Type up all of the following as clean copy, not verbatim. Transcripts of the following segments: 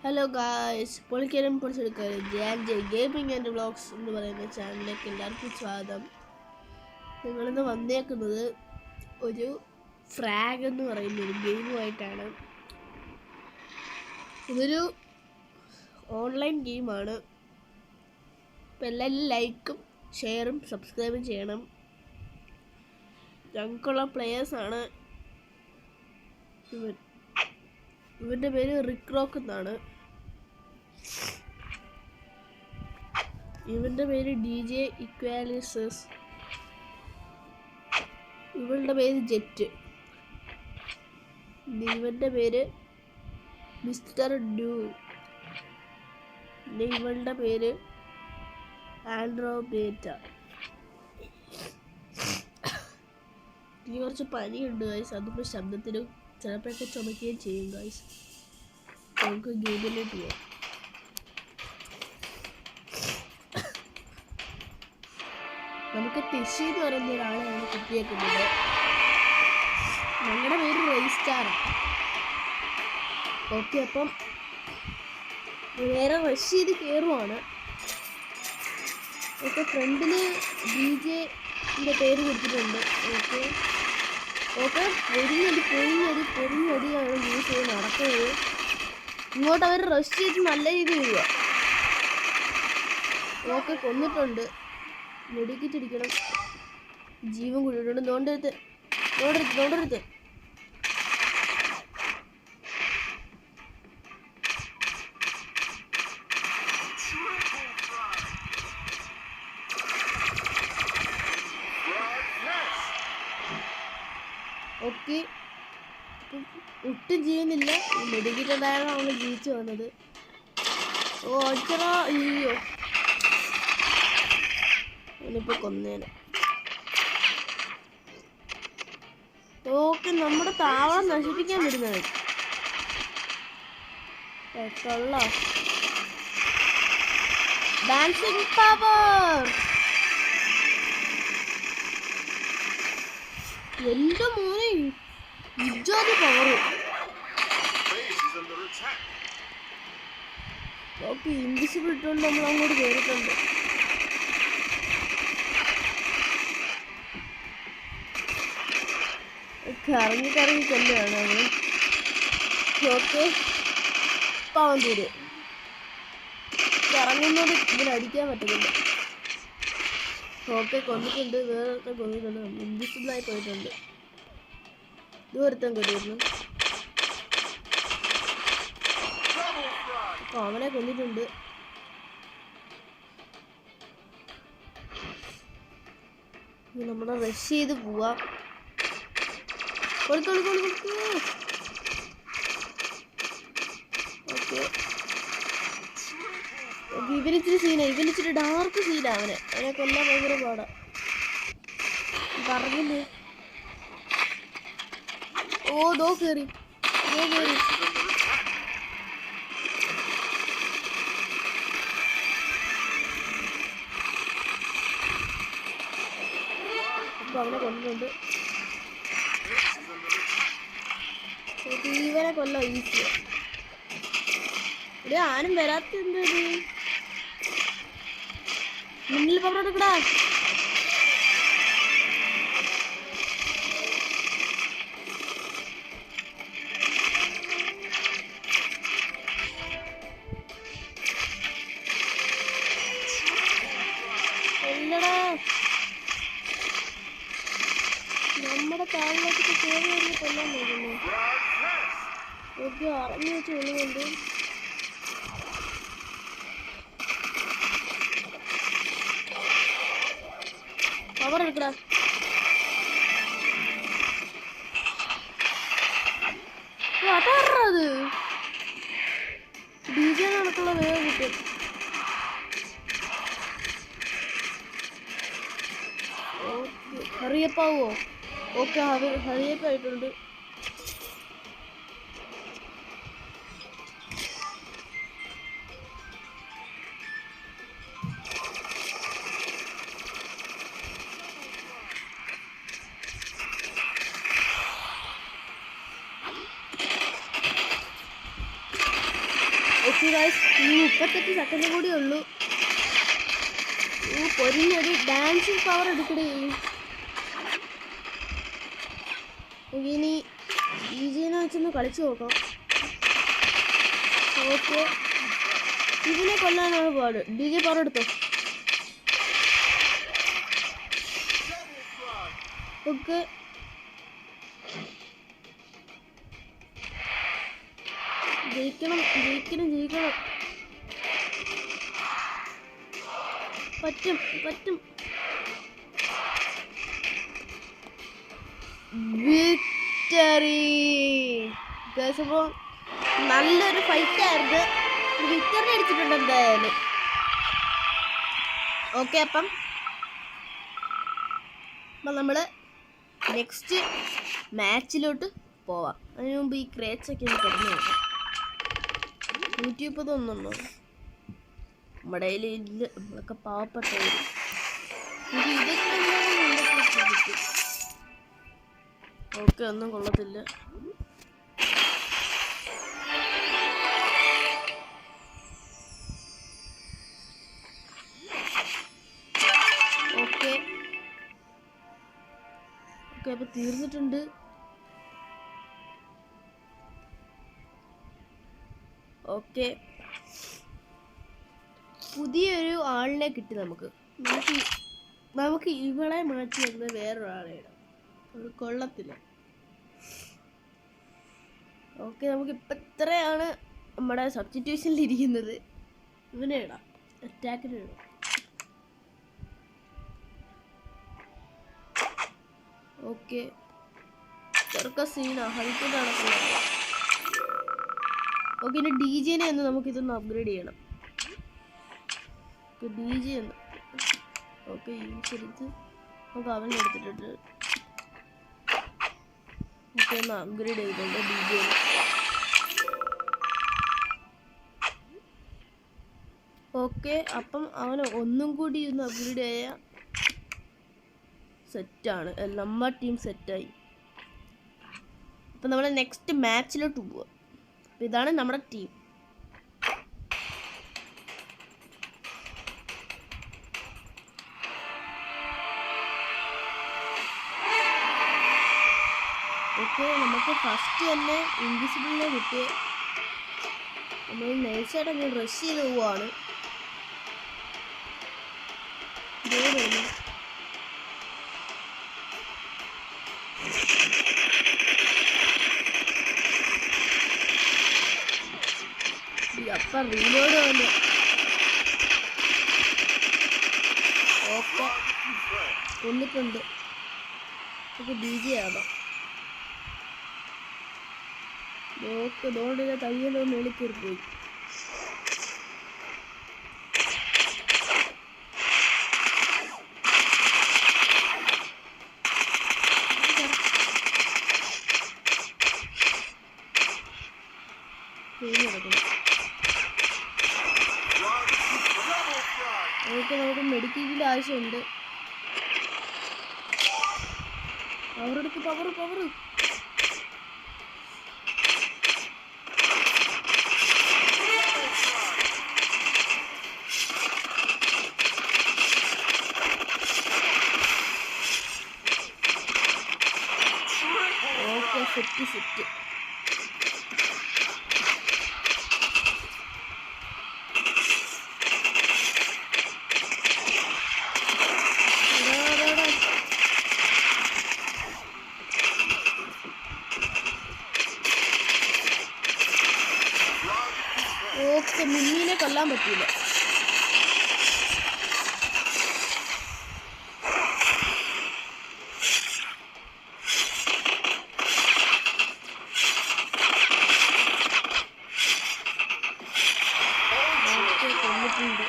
Hello guys, പൊളിക്കലും പൊളിച്ചെടുക്കലും J gaming and vlogs എന്ന് പറയുന്ന ചാനലിലേക്ക് എല്ലാവർക്കും സ്വാഗതം. ഞങ്ങളിന്ന് വന്നേക്കുന്നത് ഒരു ഫ്രാഗ് എന്ന് പറയുന്ന ഒരു ഗെയിമുമായിട്ടാണ്. ഇതൊരു ഓൺലൈൻ ഗെയിമാണ്. അപ്പോൾ എല്ലാവരും ലൈക്കും ഷെയറും സബ്സ്ക്രൈബും ചെയ്യണം. ഞങ്ങൾക്കുള്ള പ്ലെയേഴ്സാണ് ഇവൻ്റെ പേര് റിക് റോക്ക് എന്നാണ്. ഇവൻ്റെ പേര് DJ ഇക്വാലിസസ്. ഇവളുടെ പേര് ജെറ്റ്. ഇവൻ്റെ പേര് മിസ്റ്റർ ഡ്യൂ. ഇവളുടെ പേര് ആൻഡ്രോമേറ്റ. ഇനി കുറച്ച് പനിയുണ്ട് ഗൈസ്, അതിപ്പോൾ ശബ്ദത്തിനും ചിലപ്പോഴൊക്കെ ചുമക്കുകയും ചെയ്യും ഗൈസ്. നമുക്ക് ഗെയിമിലേക്ക് പോകാം. നമുക്ക് ടിഷി എന്ന് പറയുന്ന ഒരാളെയാണ് കിട്ടിയേക്കുന്നത്. ഞങ്ങളുടെ പേര് റെയ്സ്റ്റാർ. ഓക്കെ, അപ്പം നേരെ റഷ് ചെയ്ത് കയറുവാണ്. ഓക്കെ, ഫ്രണ്ടിൽ DJൻ്റെ പേര് കൊടുത്തിട്ടുണ്ട്. ഓക്കെ ഓക്കെ പൊരിഞ്ഞടിയാണ് യൂസ് ചെയ്ത് നടക്കുന്നത്. ഇങ്ങോട്ട് അവർ റഷ് ചെയ്ത് നല്ല രീതിയിൽ വരിക. ഓക്കെ, കൊന്നിട്ടുണ്ട്. മെഡിക്കിട്ടിരിക്കണം. ജീവൻ കൂടിയിട്ടുണ്ട്. നോണ്ടരുത്. ഓക്കെ, ഒട്ടും ചെയ്യുന്നില്ല. മെഡിക്കിട്ടുണ്ടായാണ് അവൾ ജീവിച്ചു വന്നത്. ഓ അച്ഛനാ, അയ്യോ, അവനിപ്പോൾ കൊന്നേനെ. ഓക്കെ, നമ്മുടെ താവളം നശിപ്പിക്കാൻ വരുന്നത് കൊള്ള. Dancing power. എന്റെ മോനെ ഇജാതി പവർ. ഓക്കെ, ഇൻവിസിബിൾ ഇട്ടുകൊണ്ട് നമ്മൾ അങ്ങോട്ട് കയറിയിട്ടുണ്ട്. കറങ്ങി കൊല്ലുകയാണ് അവന്. ഓക്കെ, പാവം തീരെ കറങ്ങുന്നത് ഇതിനടിക്കാൻ പറ്റുന്നില്ല. ഓക്കെ, കൊന്നിട്ടുണ്ട്. വേറെ കൊന്നിട്ടുണ്ട്. ഇൻവിസിബിളായി പോയിട്ടുണ്ട്. ദൂരത്തം കൊണ്ടിരുന്നു. അപ്പോൾ അവനെ കൊന്നിട്ടുണ്ട്. നമ്മളെ റഷ് ചെയ്ത് പോവാ. ഓക്കെ ഇവനിച്ചിരി സീനാണ്. ഇവനിച്ചിരി ഡാർക്ക് സീനാണ്. അവനെ കൊല്ലാൻ ഭയങ്കര പാടാ. പറഞ്ഞില്ലേ? ഓ ദോ കേറി. അപ്പൊ അവനെ കൊല്ലുന്നുണ്ട്. ഇവനെ കൊല്ലോ ഈസിയാ. ഇവിടെ ആരും വരാത്തെന്ത് മുന്നിൽ പറഞ്ഞെടുക്കടാ. എല്ലടാ, നമ്മുടെ താഴിലേക്ക് കയറി വരുന്ന കൊല്ലാൻ തോന്നുന്നു. ഓക്കെ, അറിഞ്ഞു വെച്ച് കൊള്ളുന്നുണ്ട്. പവർ എടുക്കടാ. അതാറത് DJ നടക്കുള്ള വേഗം കിട്ടും. ഓക്കെ, ഹറിയപ്പാവോ? ഓക്കെ, ഹറിയപ്പായിട്ടുണ്ട്. ഓക്കെ ഗൈസ്, ഇനി 38 സെക്കൻഡ് കൂടി ഉള്ളൂ. പൊരിഞ്ഞൊരു ഡാൻസിങ് പവർ എടുക്കണേ. ഇനി ഈജീനെ വെച്ചൊന്ന് കളിച്ചു നോക്കാം. ഓക്കെ, ഇതിനെ കൊല്ലാനാണ് പാട്. DJ പവർ എടുത്തോ. ഓക്കെ, ജയിക്കണം ജയിക്കണം ജയിക്കണം. പറ്റും പറ്റും. വിക്ടറി. അപ്പോൾ നല്ലൊരു ഫൈറ്റ് ആയിരുന്നു. വിക്ടറി അടിച്ചിട്ടുണ്ട് എന്തായാലും. ഓക്കെ, അപ്പം നമ്മൾ നെക്സ്റ്റ് മാച്ചിലോട്ട് പോവാം. അതിന് മുമ്പ് ഈ ക്രേച്ചൊക്കെ ഒന്ന് തുറന്നു നോക്കാം. 130 ഒന്നുണ്ടോ നമ്മുടെ കയ്യിൽ? ഇല്ല, നമ്മളൊക്കെ പാവപ്പെട്ടവര്. ഓക്കെ, ഒന്നും കൊള്ളത്തില്ല. ഓക്കെ ഓക്കെ, അപ്പൊ തീർന്നിട്ടുണ്ട്. ഓക്കെ, പുതിയൊരു ആളിനെ കിട്ടി നമുക്ക്. നമുക്ക് ഇവളെ മാറ്റി വെക്കുന്നത് വേറൊരാളെ ഇടാം. അത് കൊള്ളത്തില്ല. ഓക്കെ, നമുക്ക് ഇപ്പം ഇത്രയാണ് നമ്മുടെ സബ്സ്റ്റിറ്റ്യൂഷനിൽ ഇരിക്കുന്നത്. ഇവനെ ഇടാം, അറ്റാക്കിന് ഇടാം. ഓക്കെ, ചെറുക്ക സീനാ, ഹൈറ്റ് നടക്കുന്നത്. ഓക്കെ, ഇനി DJ ഒന്ന് നമുക്കിതൊന്ന് അപ്ഗ്രേഡ് ചെയ്യണം. DJ എന്ന്. ഓക്കെ, യൂസെടുത്ത് നമുക്ക് അവൻ എടുത്തിട്ടുണ്ട്. ഓക്കെ, ഒന്ന് അപ്ഗ്രേഡ് ചെയ്തിട്ടുണ്ട് DJ. ഓക്കെ, അപ്പം അവന് ഒന്നും കൂടി ഒന്ന് അപ്ഗ്രേഡ് ചെയ്യാൻ സെറ്റാണ്. നമ്മുടെ ടീം സെറ്റായി. അപ്പം നമ്മൾ നെക്സ്റ്റ് മാച്ചിലോട്ട് പോവാം. അപ്പം ഇതാണ് നമ്മുടെ ടീം. ഓക്കെ, നമുക്ക് ഫസ്റ്റ് തന്നെ ഇൻവിസിബിളിനെ കിട്ടിയ നമ്മൾ നൈസായിട്ട് അങ്ങ് റഷ് ചെയ്ത് പോവാണ്. അപ്പം റീലോഡ് വന്നു. ഓക്കെ, കൊന്നിട്ടുണ്ട്. നമുക്ക് DJ ആവാം. ഓക്കെ, ദോണ്ടില്ല തയ്യലോ മേളിക്കേറി പോയി. ഓക്കെ, നമുക്ക് മെഡിക്കലിൻ്റെ ആവശ്യമുണ്ട്. പവറെടുക്ക്, power power. Okay, set set. Okay, മിന്നിനെ കൊല്ലാൻ പറ്റില്ല. ഓക്കെ, കൊന്നിട്ടുണ്ട്.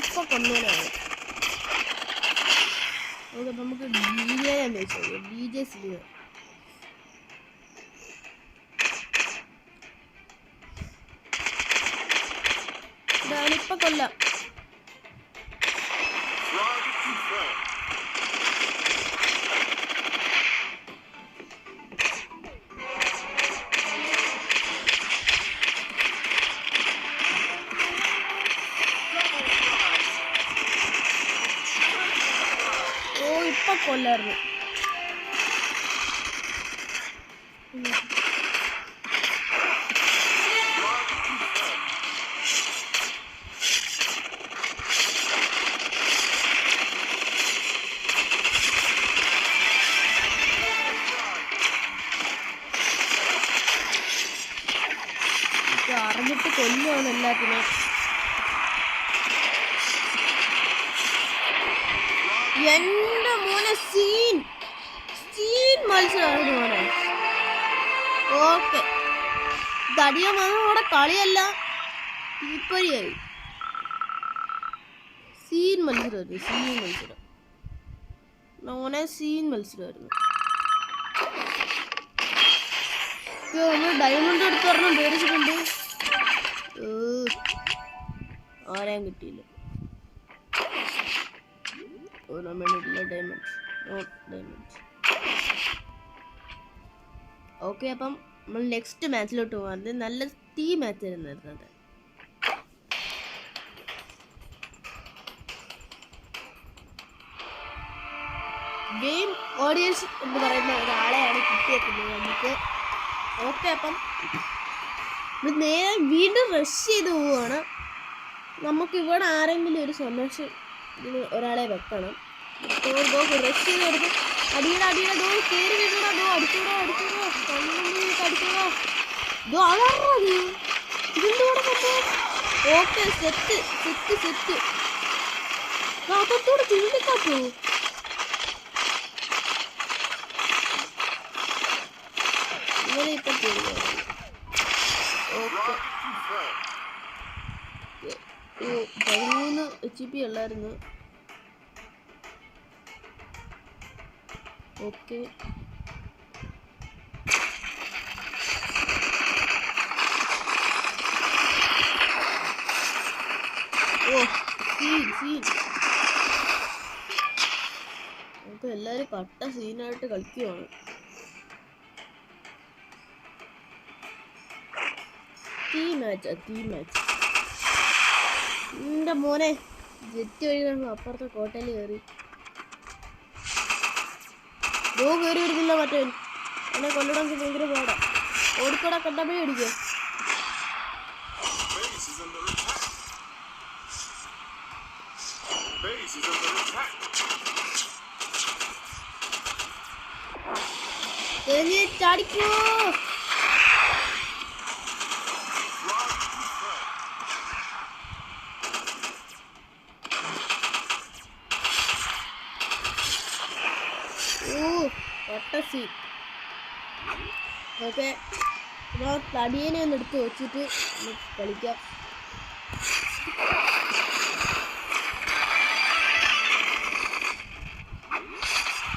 ഇപ്പൊ കൊന്നേനാണ്. ഓക്കെ നമുക്ക് DJ വെച്ചോ DJ സിനിമ ഇപ്പൊ കൊല്ലാം ഇപ്പൊ കൊല്ലായിരുന്നു അറിഞ്ഞിട്ട് കൊല്ലുവാണ് എല്ലാത്തിനും എന്റെ മോനെ സീൻ മത്സരമാണ് മോനെ ഓക്കെ തടിയ മോനെ കളിയല്ല തീപ്പൊരിയായി സീൻ മത്സരം മോനെ സീൻ മത്സരമായിരുന്നു നമ്മൾ ഡയമണ്ട് എടുത്ത് പറഞ്ഞ പേടിച്ചിട്ടുണ്ട് ആരെയും കിട്ടിയില്ല ഓക്കെ അപ്പം നമ്മൾ നെക്സ്റ്റ് മാച്ചിലോട്ട് പോകാറുണ്ട് നല്ല തീ മാച്ച് ആയിരുന്നു വരുന്നത് ഗെയിം ഓഡിയൻസ് എന്ന് പറയുന്ന ഒരാളെയാണ് കിട്ടിയേക്കുന്നത് നമുക്ക് ഓക്കെ അപ്പം നേരെ വീണ്ടും റഷ് ചെയ്ത് പോവുകയാണ് നമുക്കിവിടെ ആരെങ്കിലും ഒരു സന്ദേശം ഒരാളെ വെക്കണം റഷ് ചെയ്ത് കൊടുക്കും അടിയുടെ ദോ കയറി വീഴണോ ദോ അടിച്ചോടോ അടിച്ചോടോ ദോ ആളാണോ ഇതെന്തോടെ സംഭവം ഓക്കെ സെറ്റ് അതോടെ ചുരുണ്ടിക്കാപ്പോ ഇവരെ ഇപ്പൊ ഓക്കെ 13 HP ഉള്ളായിരുന്നു ഓക്കെ നമുക്ക് എല്ലാരും കട്ട സീനായിട്ട് കളിക്കുവാണ് തീ മാച്ച് എന്റെ മോനെ ജെറ്റ് വഴി നമ്മൾ അപ്പുറത്തെ കോട്ടയിൽ കയറി കയറി വരുന്നില്ല മറ്റേ എന്നെ കൊല്ലണം ഭയങ്കര പാടാ ഓടിക്കോടാ കണ്ടപ്പോഴേ അടിക്കുക ചാടിക്കോ ഓക്കെ തടിയനെ ഒന്ന് എടുത്ത് വെച്ചിട്ട് കളിക്കാം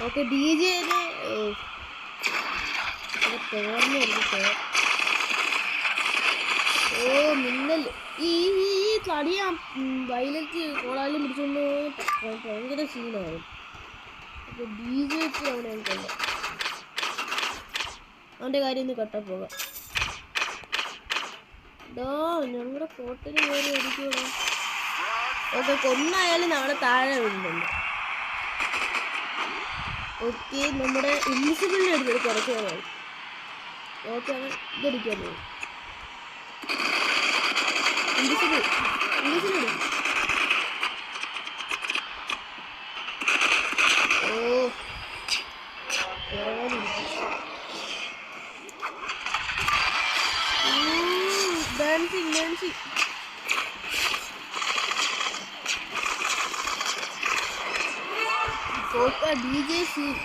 ഓക്കെ DJനെ മിന്നൽ ഈ തടിയ വയലറ്റ് കോളാലും പിടിച്ചോണ്ട് ഭയങ്കര സീനാണ് അപ്പൊ DJ അവിടെ കണ്ട അവൻ്റെ കാര്യം ഒന്ന് കട്ടാ പോകാം ഞങ്ങളുടെ കോട്ടയിൽ കയറി അടിക്കൂടാ ഓക്കെ കൊന്നായാലും നമ്മളെ താഴെ വീഴുന്നുണ്ട് ഓക്കെ നമ്മുടെ ഇൻവിസിബിളിനെ എടുത്തത് കുറച്ച് നേരമായി ഓക്കെ അവൻ ഇതടിക്കാൻ പോകും invisible Nancy. Coca DJ scene.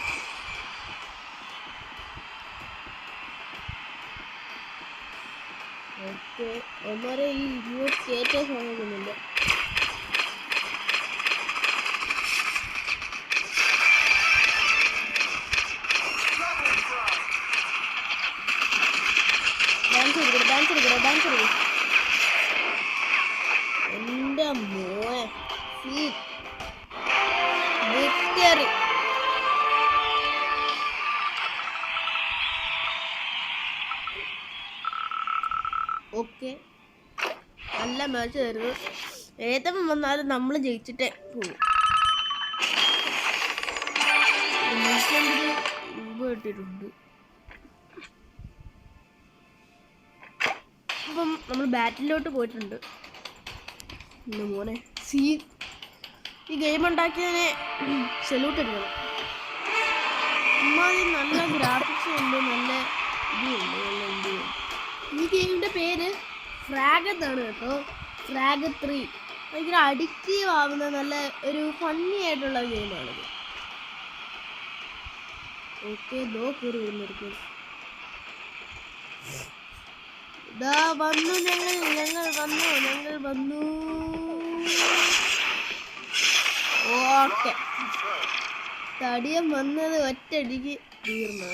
Okay, हमारे ये यूथ कहते हैं हमें വിക്ടറി. ഓക്കെ, നല്ല മാച്ച് ആയിരുന്നു. ഏതപ്പം വന്നാലും നമ്മൾ ജയിച്ചിട്ടേ പോകും. ഇട്ടിട്ടുണ്ട്. അപ്പം നമ്മൾ ബാറ്റിലോട്ട് പോയിട്ടുണ്ട്. എൻ്റെ മോനെ ഈ ഗെയിം ഉണ്ടാക്കിയതിനെ സല്യൂട്ട് എടുക്കണം. അമ്മാതി നല്ല ഗ്രാഫിക്സ് ഉണ്ട്, നല്ല ഇതുണ്ട്. ഈ ഗെയിമിൻ്റെ പേര് ഫ്രാഗ് എന്നാണ് കേട്ടോ. ഫ്രാഗ് 3 ഭയങ്കര അഡിക്റ്റീവ് ആവുന്ന നല്ല ഒരു ഫണ്ണി ആയിട്ടുള്ള ഗെയിമാണിത്. ഓക്കെ, ദോ കയറി വരുന്നിരിക്കും. ഇതാ വന്നു, ഞങ്ങൾ വന്നു. ഓക്കെ, തടിയൻ വന്നത് ഒറ്റയടിക്ക് തീർന്നു.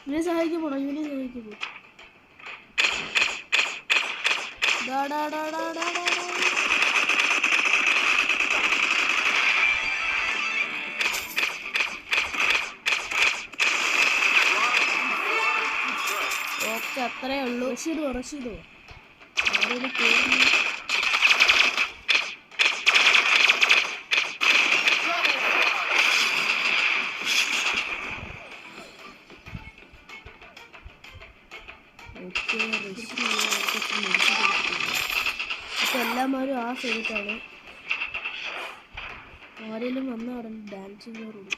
ഇവനെ സഹായിക്കാൻ പോണോ? ഓക്കെ, അത്രേ ഉള്ളൂ. റഷീദോ ആരെങ്കിലും കേൾക്കുന്നു? ഇപ്പൊ എല്ലാവരും ആ സൈഡിലാണ്. ആരെങ്കിലും വന്ന അവിടെ ഡാൻസിങ് ഫ്ലോറുണ്ട്.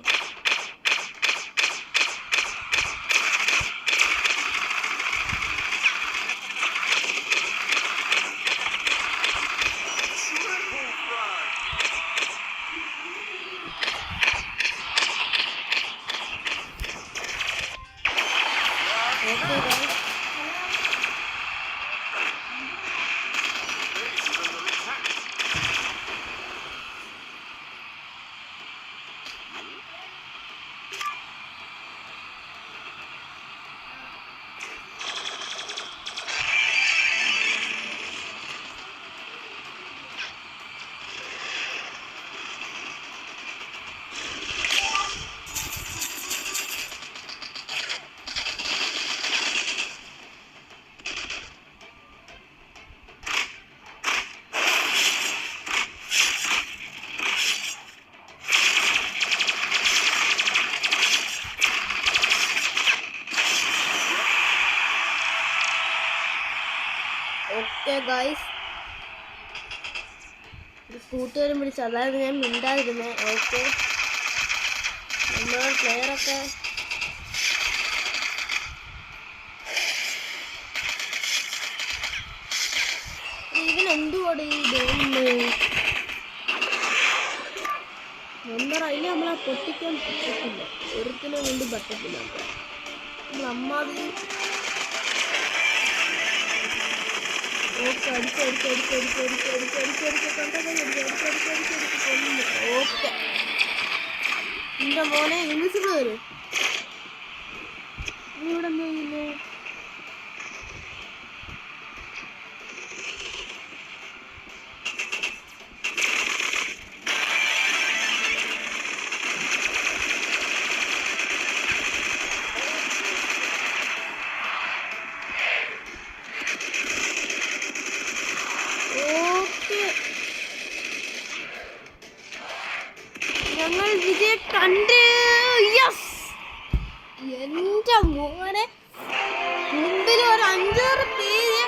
ഓക്കെ ഗായ്സ്, കൂട്ടുകാരും വിളിച്ച് അതായത് ഞാൻ മിണ്ടാതിരുന്നേ. ഓക്കെ, നമ്മൾ പ്ലെയറൊക്കെ ഇതിനെന്തുകൂടെ ഈ ഗെയിമിന് അതിൽ നമ്മളെ പൊട്ടിക്കാൻ പറ്റത്തില്ല, ഒരുത്തിനെ കൊണ്ട് പറ്റത്തില്ല. നമ്മാതി ഓക്കെ എന്റെ മോനെ ഇൻവിസിബിൾ വരും. ഇവിടെ എന്താ ചെയ്യുന്നേ? ഞങ്ങൾ വിജയം കണ്ട്. യെസ്, എൻ്റെ മോനെ മുമ്പിൽ ഒരു 5-6 പേര്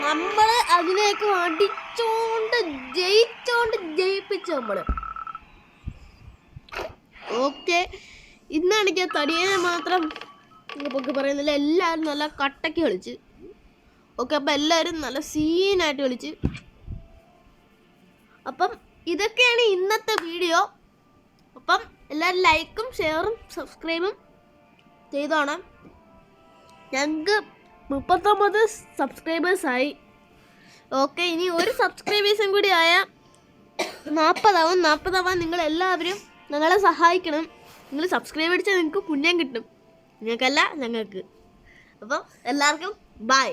നമ്മൾ അതിലേക്ക് അടിച്ചോണ്ട് ജയിപ്പിച്ചു നമ്മള്. ഓക്കെ, ഇന്നാണെങ്കിൽ തടിയനെ മാത്രം നമുക്ക് പറയുന്നില്ല, എല്ലാവരും നല്ല കട്ടക്ക് കളിച്ച്. ഓക്കെ, അപ്പം എല്ലാവരും നല്ല സീനായിട്ട് കളിച്ച്. അപ്പം ഇതൊക്കെയാണ് ഇന്നത്തെ വീഡിയോ. അപ്പം എല്ലാവരും ലൈക്കും ഷെയറും സബ്സ്ക്രൈബും ചെയ്തോണം. ഞങ്ങൾക്ക് 39 സബ്സ്ക്രൈബേഴ്സായി. ഓക്കെ, ഇനി ഒരു സബ്സ്ക്രൈബേഴ്സും കൂടി ആയാൽ 40 ആവാൻ നിങ്ങളെല്ലാവരും ഞങ്ങളെ സഹായിക്കണം. നിങ്ങൾ സബ്സ്ക്രൈബ് അടിച്ചാൽ നിങ്ങൾക്ക് പുണ്യം കിട്ടും, നിങ്ങൾക്കല്ല ഞങ്ങൾക്ക്. അപ്പം എല്ലാവർക്കും ബൈ.